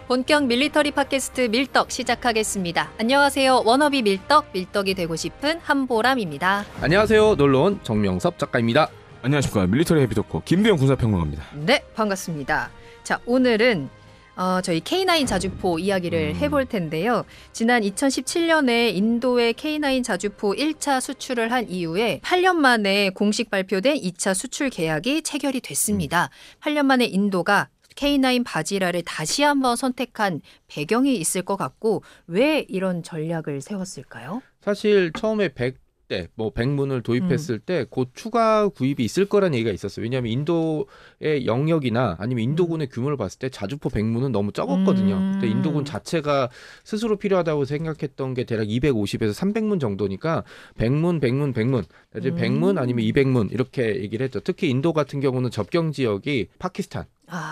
본격 밀리터리 팟캐스트 밀떡 시작하겠습니다. 안녕하세요. 워너비 밀떡이 되고 싶은 한보람입니다. 안녕하세요. 놀러온 정명섭 작가입니다. 안녕하십니까. 밀리터리 헤비덕후 김두영 군사평론가입니다. 네, 반갑습니다. 자, 오늘은 저희 K9 자주포 이야기를 해볼 텐데요. 지난 2017년에 인도에 K9 자주포 1차 수출을 한 이후에 8년 만에 공식 발표된 2차 수출 계약이 체결이 됐습니다. 8년 만에 인도가 K9 바지라를 다시 한번 선택한 배경이 있을 것 같고 왜 이런 전략을 세웠을까요? 사실 처음에 100문을 도입했을 때 곧 추가 구입이 있을 거라는 얘기가 있었어요. 왜냐하면 인도의 영역이나 아니면 인도군의 규모를 봤을 때 자주포 100문은 너무 적었거든요. 그때 인도군 자체가 스스로 필요하다고 생각했던 게 대략 250에서 300문 정도니까 100문, 100문 아니면 200문 이렇게 얘기를 했죠. 특히 인도 같은 경우는 접경 지역이 파키스탄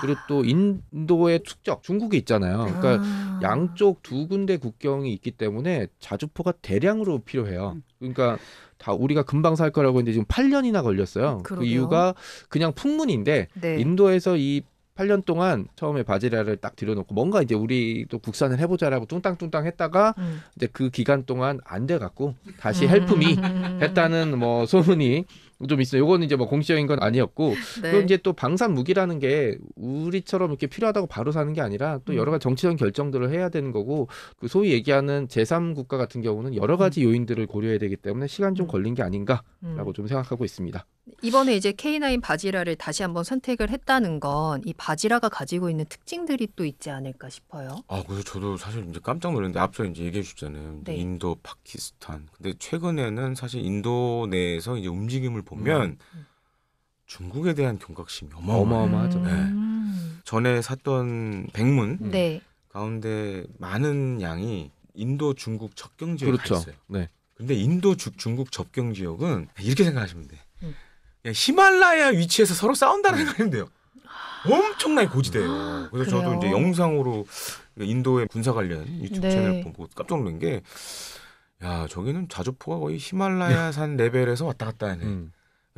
그리고 또 인도의 축적 중국이 있잖아요. 그러니까 양쪽 두 군데 국경이 있기 때문에 자주포가 대량으로 필요해요. 그러니까 다 우리가 금방 살 거라고 했는데 지금 8년이나 걸렸어요. 그러게요. 그 이유가 그냥 풍문인데 네. 인도에서 이 8년 동안 처음에 바지라를 딱 들여놓고 뭔가 이제 우리도 국산을 해보자라고 뚱땅뚱땅 했다가 이제 그 기간 동안 안 돼갖고 다시 헬프미 했다는 뭐 소문이 좀 있어요. 요거는 이제 뭐 공식적인 건 아니었고 네. 그럼 이제 또 방산 무기라는 게 우리처럼 이렇게 필요하다고 바로 사는 게 아니라 또 여러 가지 정치적인 결정들을 해야 되는 거고 그 소위 얘기하는 제3국가 같은 경우는 여러 가지 요인들을 고려해야 되기 때문에 시간 좀 걸린 게 아닌가라고 좀 생각하고 있습니다. 이번에 이제 K9 바지라를 다시 한번 선택을 했다는 건 이 바지라가 가지고 있는 특징들이 또 있지 않을까 싶어요. 그래서 저도 사실 이제 깜짝 놀랐는데 앞서 이제 얘기해 주셨잖아요. 네. 인도, 파키스탄. 근데 최근에는 사실 인도 내에서 이제 움직임을 보면 중국에 대한 경각심이 어마어마하죠. 네. 전에 샀던 100문 네. 가운데 많은 양이 인도 중국 접경 지역에 그렇죠. 가 있어요. 네. 근데 인도 중국 접경 지역은 이렇게 생각하시면 돼. 그냥 히말라야 위치에서 서로 싸운다는 생각하면 돼요. 엄청나게 고지대예요. 그래서 그래요? 저도 이제 영상으로 인도의 군사 관련 유튜브 네. 채널 보고 깜짝 놀란 게, 야 저기는 자주포가 거의 히말라야산 레벨에서 왔다 갔다 하네.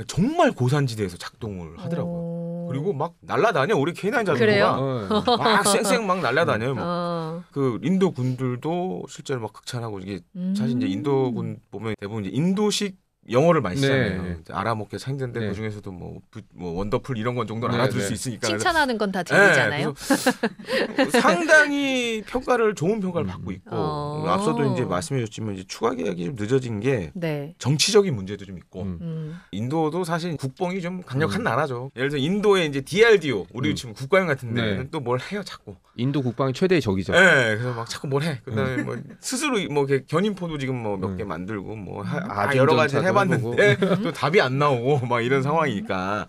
정말 고산지대에서 작동을 하더라고요. 그리고 막 날라다녀. 우리 K9 자주포가 그래요? 막 쌩쌩 막 날라다녀요. 어. 그 인도 군들도 실제로 막 극찬하고 이게 사실 이제 인도 군 보면 대부분 이제 인도식 영어를 많이 쓰잖아요. 네. 알아먹기 힘든데 네. 그 중에서도 뭐 원더풀 이런 건 정도는 네, 알아들 네. 수 있으니까. 칭찬하는 건 다 들리잖아요. 그래서 상당히 좋은 평가를 받고 있고 앞서도 이제 말씀해줬지만 이제 추가 계약이 좀 늦어진 게 네. 정치적인 문제도 좀 있고 인도도 사실 국뽕이 좀 강력한 나라죠. 예를 들어 인도의 이제 DRDO 우리 지금 국가형 같은 데는 네. 또 뭘 해요 자꾸. 인도 국방의 최대의 적이죠. 네, 그래서 막 자꾸 뭘 해. 그다음에 뭐 스스로 뭐 이렇게 견인포도 지금 뭐 몇 개 만들고 뭐 여러 가지 해봤는데 또 답이 안 나오고 막 이런 상황이니까.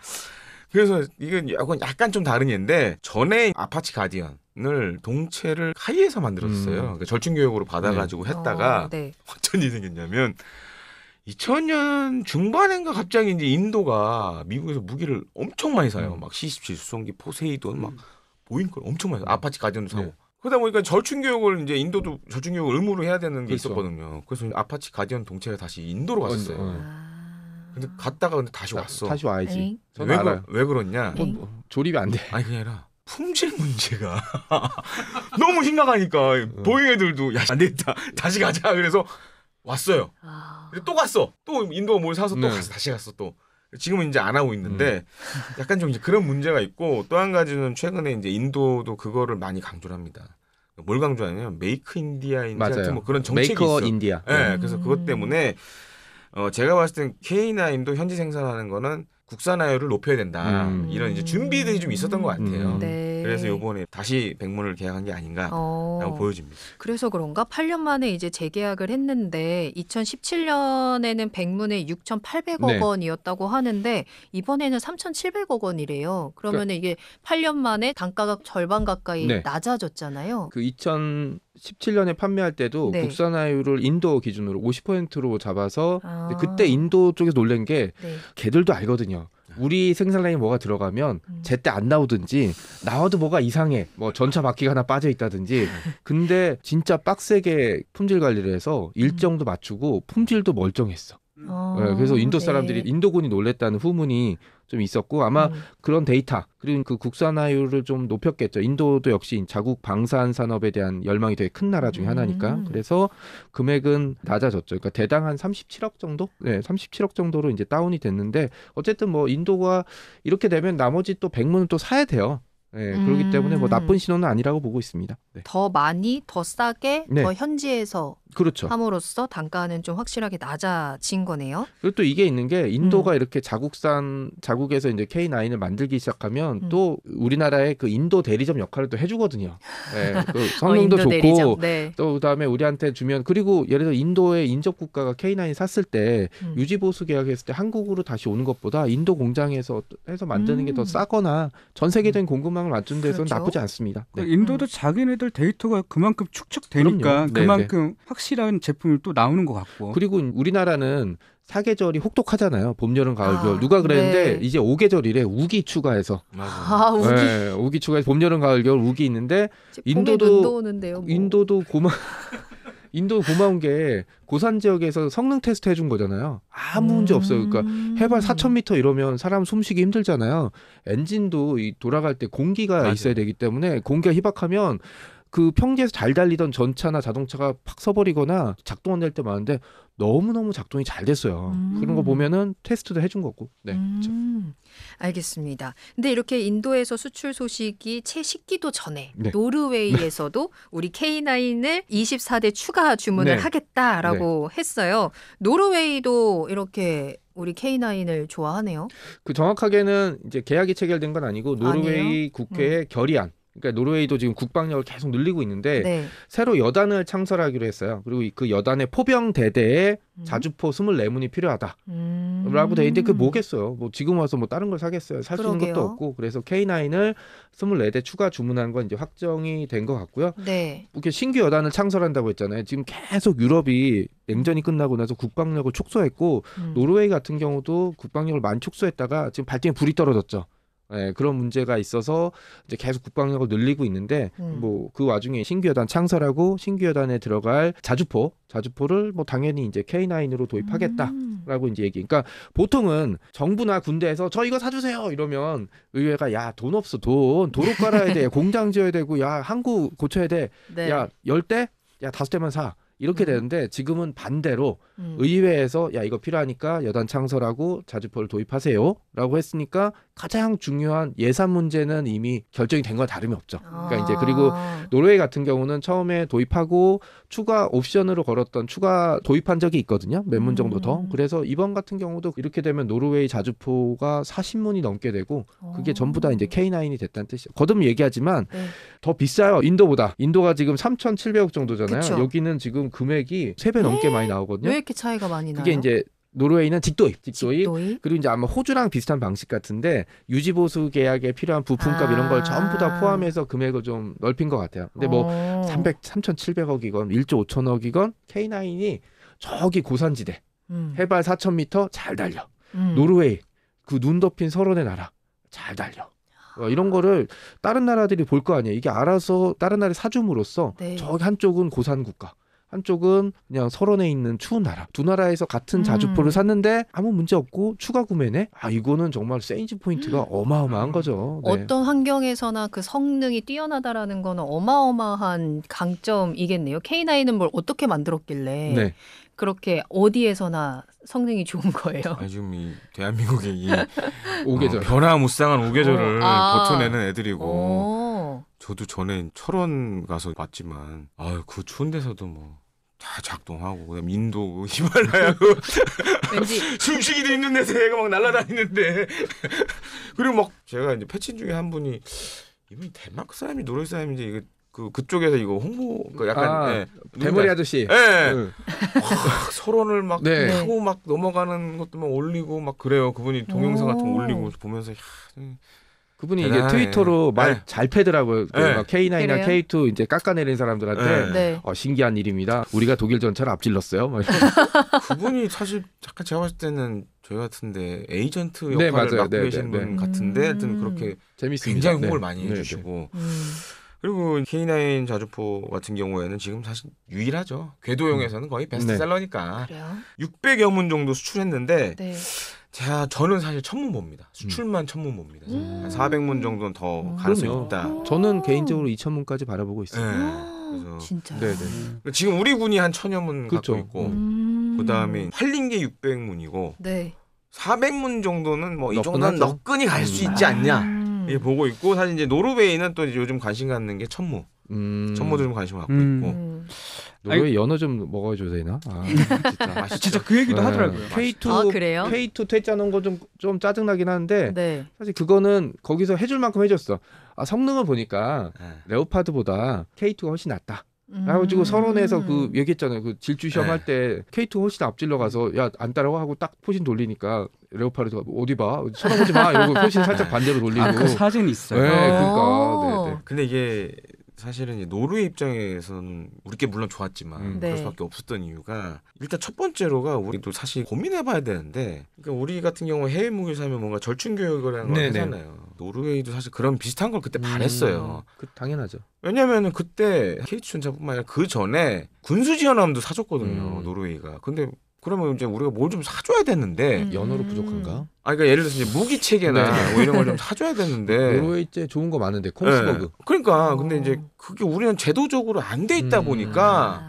그래서 이건 약간 좀 다른 예인데 전에 아파치 가디언을 동체를 하이에서 만들었어요. 그러니까 절충 교육으로 받아가지고 했다가 네. 어쩐 일이 생겼냐면 2000년 중반인가 갑자기 이제 인도가 미국에서 무기를 엄청 많이 사요. 막 C-17 수송기, 포세이돈 막 보잉 걸 엄청 많이 사요. 아파치 가디언도 사고. 네. 그러다 보니까 절충 교육을 이제 인도도 절충 교육을 의무로 해야 되는 게 그렇죠. 있었거든요. 그래서 아파치 가디언 동체가 다시 인도로 갔었어요. 근데 갔다가 근데 다시 왔어. 다시 와야지. 에잉? 저는 알아요. 왜 그렇냐? 조립이 안 돼. 아니 그게 아니라 품질 문제가 너무 심각하니까 보잉 애들도 야 안 되겠다 다시 가자 그래서 왔어요. 근데 또 갔어. 또 인도가 뭘 사서 또 네. 가서 다시 갔어 또. 지금은 이제 안 하고 있는데 약간 좀 이제 그런 문제가 있고 또 한 가지는 최근에 이제 인도도 그거를 많이 강조를 합니다. 뭘 강조하냐면 메이크 인디아인지 맞아요. 하여튼 뭐 그런 정책이 메이커 있어. 인디아. 네, 그래서 그것 때문에 제가 봤을 땐 K9도 현지 생산하는 거는 국산화율을 높여야 된다. 이런 이제 준비들이 좀 있었던 것 같아요. 네. 그래서 이번에 다시 100문을 계약한 게 아닌가라고 보여집니다. 그래서 그런가 8년 만에 이제 재계약을 했는데 2017년에는 100문에 6,800억 네. 원이었다고 하는데 이번에는 3,700억 원이래요. 그러면 이게 8년 만에 단가가 절반 가까이 네. 낮아졌잖아요. 그 2017년에 판매할 때도 네. 국산화율을 인도 기준으로 50%로 잡아서 아. 근데 그때 인도 쪽에서 놀란 게 네. 걔들도 알거든요. 우리 생산 라인에 뭐가 들어가면 제때 안 나오든지 나와도 뭐가 이상해. 뭐 전차 바퀴가 하나 빠져 있다든지. 근데 진짜 빡세게 품질 관리를 해서 일정도 맞추고 품질도 멀쩡했어. 네, 그래서 인도 사람들이 네. 인도군이 놀랬다는 후문이 좀 있었고 아마 그런 데이터 그리고 그 국산화율을 좀 높였겠죠. 인도도 역시 자국 방산 산업에 대한 열망이 되게 큰 나라 중에 하나니까. 그래서 금액은 낮아졌죠. 그러니까 대당 한 37억 정도? 네, 37억 정도로 이제 다운이 됐는데 어쨌든 뭐 인도가 이렇게 되면 나머지 또 백문은 또 사야 돼요. 네, 그렇기 때문에 뭐 나쁜 신호는 아니라고 보고 있습니다. 네. 더 많이, 더 싸게, 네. 더 현지에서 그렇죠. 함으로써 단가는 좀 확실하게 낮아진 거네요. 그리고 또 이게 있는 게 인도가 이렇게 자국에서 이제 K9을 만들기 시작하면 또 우리나라의 그 인도 대리점 역할을 또 해주거든요. 네, 그 성능도 인도 좋고 대리점. 네. 또 그다음에 우리한테 주면 그리고 예를 들어 인도의 인접 국가가 K9 샀을 때 유지 보수 계약했을 때 한국으로 다시 오는 것보다 인도 공장에서 해서 만드는 게 더 싸거나 전 세계적인 공급망을 맞춘 데서는 그렇죠. 나쁘지 않습니다. 네. 인도도 자기네들 데이터가 그만큼 축적되니까 그럼요. 그만큼 확실한 제품이 또 나오는 것 같고. 그리고 우리나라는 사계절이 혹독하잖아요. 봄, 여름, 가을, 아, 겨울. 누가 그랬는데 네. 이제 5계절이래. 우기 추가해서. 맞아. 아, 우기. 네, 우기 추가해서 봄, 여름, 가을, 겨울 우기 있는데 인도도 오는데요. 뭐. 인도도 고마운 게 고산 지역에서 성능 테스트 해준 거잖아요. 아무 문제 없어요. 그러니까 해발 4,000m 이러면 사람 숨쉬기 힘들잖아요. 엔진도 이 돌아갈 때 공기가 맞아요. 있어야 되기 때문에 공기가 희박하면 그 평지에서 잘 달리던 전차나 자동차가 팍 서버리거나 작동 안 될 때 많은데 너무너무 작동이 잘 됐어요. 그런 거 보면은 테스트도 해준 거고. 네. 그렇죠. 알겠습니다. 근데 이렇게 인도에서 수출 소식이 채 식기도 전에 네. 노르웨이에서도 우리 K9을 24대 추가 주문을 네. 하겠다라고 했어요. 노르웨이도 이렇게 우리 K9을 좋아하네요. 그 정확하게는 이제 계약이 체결된 건 아니고 노르웨이 아니에요? 국회의 결의안. 그러니까 노르웨이도 지금 국방력을 계속 늘리고 있는데 네. 새로 여단을 창설하기로 했어요. 그리고 그 여단의 포병 대대에 자주포 24문이 필요하다라고 돼 있는데 그게 뭐겠어요. 뭐 지금 와서 뭐 다른 걸 사겠어요. 살 수 있는 그러게요. 것도 없고 그래서 K9을 24대 추가 주문한 건 이제 확정이 된 것 같고요. 네. 이렇게 신규 여단을 창설한다고 했잖아요. 지금 계속 유럽이 냉전이 끝나고 나서 국방력을 축소했고 노르웨이 같은 경우도 국방력을 많이 축소했다가 지금 발등에 불이 떨어졌죠. 네, 그런 문제가 있어서 이제 계속 국방력을 늘리고 있는데 뭐 그 와중에 신규 여단 창설하고 신규 여단에 들어갈 자주포를 뭐 당연히 이제 K9으로 도입하겠다라고 이제 얘기. 그러니까 보통은 정부나 군대에서 저 이거 사주세요 이러면 의회가 야 돈 없어 도로 깔아야 돼 공장 지어야 되고 야 항구 고쳐야 돼 네. 야 10대 야 5대만 사 이렇게 되는데 지금은 반대로 의회에서 야 이거 필요하니까 여단 창설하고 자주포를 도입하세요라고 했으니까 가장 중요한 예산 문제는 이미 결정이 된 건 다름이 없죠. 그러니까 이제 그리고 노르웨이 같은 경우는 처음에 도입하고 추가 옵션으로 걸었던 추가 도입한 적이 있거든요. 몇 문 정도 더. 그래서 이번 같은 경우도 이렇게 되면 노르웨이 자주포가 40문이 넘게 되고 그게 전부 다 이제 K9이 됐다는 뜻이죠. 거듭 얘기하지만 네. 더 비싸요. 인도보다. 인도가 지금 3,700억 정도잖아요. 그쵸. 여기는 지금 금액이 3배 넘게 많이 나오거든요. 왜 이렇게 차이가 많이 나요? 그게 이제 노르웨이는 직도입. 직도입? 그리고 이제 아마 호주랑 비슷한 방식 같은데 유지 보수 계약에 필요한 부품값 이런 걸 전부 다 포함해서 금액을 좀 넓힌 것 같아요. 근데 뭐 3,700억이건 1조 5천억이건 K9이 저기 고산지대 해발 4,000m 잘 달려. 노르웨이 그 눈 덮인 설원의 나라 잘 달려. 이런 거를 다른 나라들이 볼 거 아니에요. 이게 알아서 다른 나라에 사줌으로써 네. 저기 한쪽은 고산 국가, 한쪽은 그냥 설원에 있는 추운 나라. 두 나라에서 같은 자주포를 샀는데 아무 문제 없고 추가 구매네. 아 이거는 정말 세인지 포인트가 어마어마한 거죠. 네. 어떤 환경에서나 그 성능이 뛰어나다라는 거는 어마어마한 강점이겠네요. K9은 뭘 어떻게 만들었길래 네. 그렇게 어디에서나 성능이 좋은 거예요. 아니, 지금 이 대한민국의 이 5계절. 변화무쌍한 5계절을 아. 버텨내는 애들이고 오. 저도 전에 철원 가서 봤지만 그 추운 데서도 뭐 다 작동하고 그다음 인도 그 히말라야 그 왠지 숨쉬기도 힘든 데서 애가 막 날아다니는데 그리고 막 제가 이제 패친 중에 한 분이 이분이 덴마크 사람이 노르웨이 사람인지 이거 그쪽에서 이거 홍보 그 약간 대머리 아저씨. 예. 서론을 막 네. 하고 막 넘어가는 것도 막 올리고 막 그래요. 그분이 동영상 같은 거 올리고 보면서 그분이 이게 대단하네. 트위터로 말 네. 잘 패더라고요. 그 네. 막 K9이나 그래요? K2 이제 깎아내린 사람들한테 네. 신기한 일입니다. 우리가 독일 전차를 앞질렀어요. 막 그분이 사실 약간 제가 봤을 때는 저희 같은데 에이전트 네, 역할을 맞아요. 맡고 네, 계신 네, 분 네. 같은데 하여튼 그렇게 재밌습니다. 굉장히 홍보를 네. 많이 네, 네. 해주시고 그리고 K9 자주포 같은 경우에는 지금 사실 유일하죠. 궤도용에서는 거의 베스트셀러니까. 그래요? 600여 문 정도 수출했는데 네. 저는 사실 천문봅니다. 수출만 천문봅니다. 한 400문 정도는 더 가능성이 그럼요. 있다. 저는 개인적으로 2,000문까지 바라보고 있어요. 그래서 진짜요? 네네. 지금 우리 군이 한 1000여 문 그렇죠. 갖고 있고 그다음에 팔린 게 600문이고 네. 400문 정도는 뭐 이 정도는 너끈하죠. 너끈히 갈 수 있지 않냐. 예, 보고 있고 사실 이제 노르웨이는 또 이제 요즘 관심 갖는 게 천무. 천무도 좀 관심 갖고 있고. 노르웨이 연어 좀 먹어줘야 되나? 진짜 맛있죠. 진짜 그 얘기도 네. 하더라고요. K2 아, 그래요? K2 퇴짜 놓은 거 좀 짜증나긴 하는데 네. 사실 그거는 거기서 해줄 만큼 해줬어. 성능을 보니까 네. 레오파드보다 K2가 훨씬 낫다. 그래가지고 서론에서 그 얘기했잖아요. 그 질주 시험 네. 할 때 K2 훨씬 앞질러 가서 야 안 따라와 하고 딱 포신 돌리니까 레오파드가 어디 봐 쳐다보지 마 이러고 포신 살짝 반대로 돌리고. 그 사진이 있어요. 네, 그러니까. 어. 네네. 근데 이게 사실은 이제 노르웨이 입장에서는 우리께 물론 좋았지만 네. 그럴 수밖에 없었던 이유가 일단 첫 번째로가 우리도 사실 고민해봐야 되는데 그러니까 우리 같은 경우 해외 무기를 사면 뭔가 절충 교육을 하는 걸 네네. 하잖아요. 노르웨이도 사실 그런 비슷한 걸 그때 바랬어요. 당연하죠. 왜냐면은 그때 K2 전차뿐만 아니라 그 전에 군수 지원함도 사줬거든요. 음. 노르웨이가. 근데 그러면 이제 우리가 뭘 좀 사줘야 되는데 연어로 부족한가? 그러니까 예를 들어서 이제 무기 체계나 네. 뭐 이런 걸 좀 사줘야 되는데 노르웨이제 좋은 거 많은데 콩스버그. 네. 그러니까 근데 이제 그게 우리는 제도적으로 안 돼 있다 보니까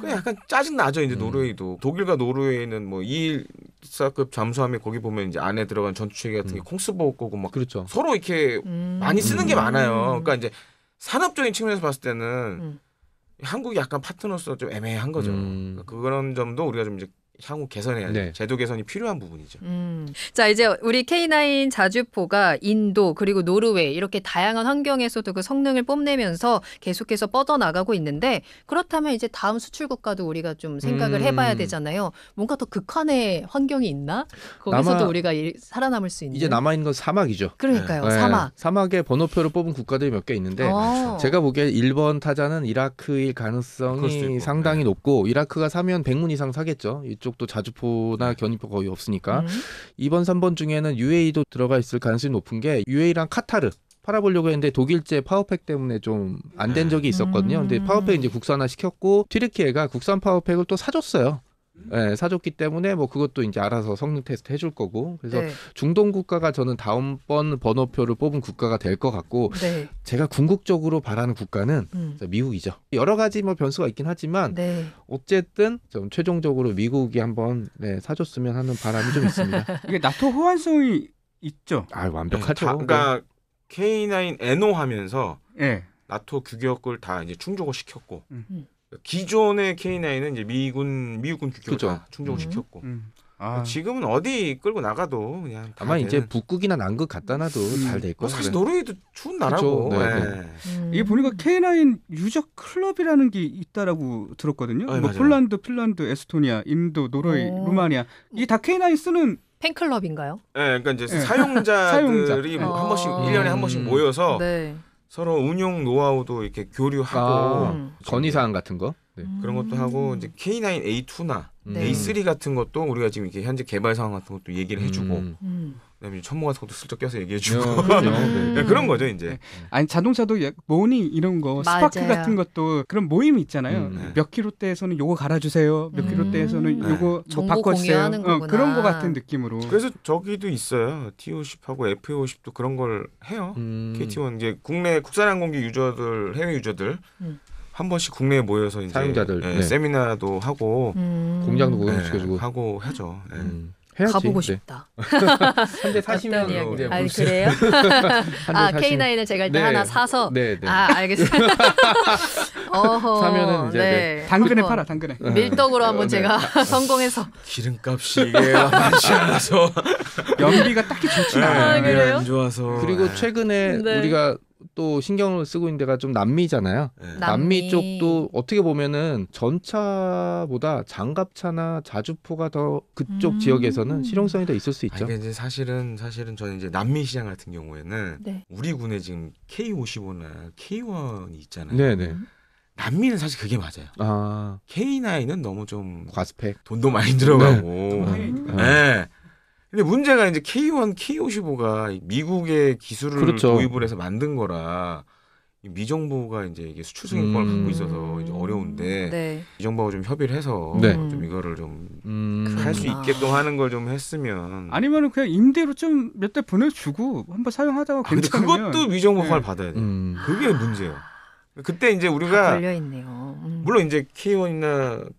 그 약간 짜증 나죠. 이제 노르웨이도 독일과 노르웨이는 뭐 214급 잠수함에 거기 보면 이제 안에 들어간 전투체계 같은 게 콩스버그 거고 막 그렇죠. 서로 이렇게 많이 쓰는 게 많아요. 그러니까 이제 산업적인 측면에서 봤을 때는 한국이 약간 파트너로서 좀 애매한 거죠. 그러니까 그런 점도 우리가 좀 이제 향후 개선해야 돼. 네. 제도 개선이 필요한 부분이죠. 자, 이제 우리 K9 자주포가 인도 그리고 노르웨이 이렇게 다양한 환경에서도 그 성능을 뽐내면서 계속해서 뻗어나가고 있는데 그렇다면 이제 다음 수출 국가도 우리가 좀 생각을 해봐야 되잖아요. 뭔가 더 극한의 환경이 있나? 거기서도 우리가 살아남을 수 있는. 이제 남아있는 건 사막이죠. 그러니까요. 네. 사막. 사막에 번호표를 뽑은 국가들이 몇 개 있는데 제가 보기에 1번 타자는 이라크일 그럴 수도 가능성이 있고. 상당히 네. 높고 이라크가 사면 100문 이상 사겠죠. 이쪽도 자주포나 견인포 거의 없으니까. 2번, 3번 중에는 UAE도 들어가 있을 가능성이 높은 게 UAE랑 카타르 팔아보려고 했는데 독일제 파워팩 때문에 좀 안 된 적이 있었거든요. 근데 파워팩 이제 국산화 시켰고 튀르키예가 국산 파워팩을 또 사줬어요. 네, 사줬기 때문에 뭐 그것도 이제 알아서 성능 테스트 해줄 거고 그래서 네. 중동 국가가 저는 다음번 번호표를 뽑은 국가가 될 것 같고 네. 제가 궁극적으로 바라는 국가는 미국이죠. 여러 가지 뭐 변수가 있긴 하지만 네. 어쨌든 좀 최종적으로 미국이 한번 사줬으면 하는 바람이 좀 있습니다. 이게 나토 호환성이 있죠. 완벽하죠. 그러니까 K9 NO 하면서 예. 나토 규격을 다 이제 충족을 시켰고 기존의 K9은 이제 미국군 규격을 그죠. 다 충족을 시켰고 지금은 어디 끌고 나가도 그냥 아마 다 이제 되는. 북극이나 남극 갖다 놔도 잘 될 뭐 거예요. 사실 노르웨이도 추운 나라고. 그쵸. 네, 네. 이게 보니까 K9 유저 클럽이라는 게 있다라고 들었거든요. 네, 뭐 맞아요. 폴란드, 핀란드, 에스토니아, 인도, 노르웨이, 루마니아 이게 다 K9 쓰는 팬클럽인가요? 네, 그러니까 이제 네. 사용자들이 사용자. 한 번씩 어. 1년에 한 번씩 모여서 네. 서로 운용 노하우도 이렇게 교류하고 건의사항 같은 거. 네. 그런 것도 하고 이제 K9 A2나 네. A3 같은 것도 우리가 지금 이렇게 현재 개발 상황 같은 것도 얘기를 해주고 음. 그다음에 천무 같은 것도 슬쩍 껴서 얘기해주고 그럼요. 네, 그런 거죠 이제. 아니 자동차도 모니 이런 거 스파크 맞아요. 같은 것도 그런 모임이 있잖아요. 네. 몇 킬로대에서는 요거 갈아주세요. 몇 킬로대에서는 네. 요거 뭐 정보 바꿔주세요. 공유하는 거구나. 그런 거 같은 느낌으로. 그래서 저기도 있어요. T50하고 F50도 그런 걸 해요. KT1 이제 국내 국산항공기 유저들 해외 유저들 한 번씩 국내에 모여서 이제 사용자들, 네. 세미나도 하고 공장도 네, 구경시켜주고 하고 하죠. 네. 해야지. 가보고 네. 싶다. 한대 사시면 어떤 이야기? 이제 아니 볼수 그래요? 한대 사시면- K9을 제가 일단 네. 하나 사서 네, 네. 알겠어요. 어허, 사면은 이제 네. 당근에 한번 팔아 당근에. 밀떡으로 한번 네. 제가 성공해서 기름값이 이게 많지 않아서 연비가 딱히 좋진 않아요. 아, 그래요? 안 좋아서. 그리고 최근에 네. 우리가 또 신경을 쓰고 있는 데가 좀 남미잖아요. 네. 남미 쪽도 어떻게 보면은 전차보다 장갑차나 자주포가 더 그쪽 지역에서는 실용성이 더 있을 수 있죠. 이게 이제 사실은 저는 이제 남미 시장 같은 경우에는 네. 우리 군에 지금 K55나 K1이 있잖아요. 네네. 남미는 사실 그게 맞아요. 아 K9은 너무 좀 과스펙. 돈도 많이 들어가고. 네. 네. 근데 문제가 이제 K1, K55가 미국의 기술을 그렇죠. 도입을 해서 만든 거라 이 미정부가 이제 이게 수출 승인권을 갖고 있어서 이제 어려운데 네. 미정부하고 좀 협의를 해서 네. 좀 이거를 좀 할 수 그렇구나. 있게끔 하는 걸 좀 했으면. 아니면은 그냥 임대로 좀 몇 대 보내주고 한번 사용하다가 근데 괜찮으면 그것도 미정부 네. 허가를 받아야 돼. 그게 문제예요. 그때 이제 우리가 걸려 있네요. 물론 이제 K1이나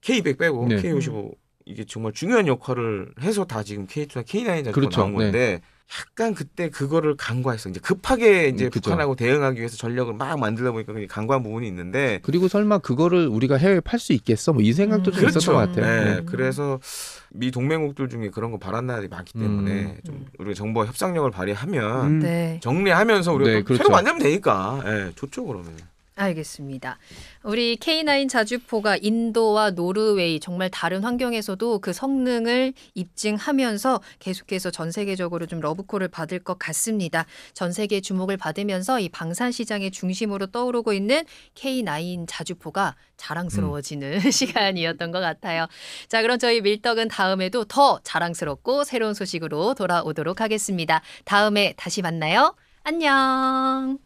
K200 빼고 네. K55 이게 정말 중요한 역할을 해서 다 지금 K2나 K9 자체가 그렇죠. 나온 건데 약간 그때 그거를 간과했어. 이제 급하게 이제 그죠. 북한하고 대응하기 위해서 전력을 막 만들다 보니까 그게 간과한 부분이 있는데 그리고 설마 그거를 우리가 해외에 팔 수 있겠어? 뭐 이 생각도 좀 그렇죠. 있었던 것 같아요. 네. 네. 그래서 미 동맹국들 중에 그런 거 바란 나라들이 많기 때문에 좀 우리가 정부와 협상력을 발휘하면 네. 정리하면서 우리가 네, 또 그렇죠. 새로 만들면 되니까. 네, 좋죠 그러면. 알겠습니다. 우리 K9 자주포가 인도와 노르웨이 정말 다른 환경에서도 그 성능을 입증하면서 계속해서 전 세계적으로 좀 러브콜을 받을 것 같습니다. 전 세계 주목을 받으면서 이 방산 시장의 중심으로 떠오르고 있는 K9 자주포가 자랑스러워지는 시간이었던 것 같아요. 자, 그럼 저희 밀떡은 다음에도 더 자랑스럽고 새로운 소식으로 돌아오도록 하겠습니다. 다음에 다시 만나요. 안녕.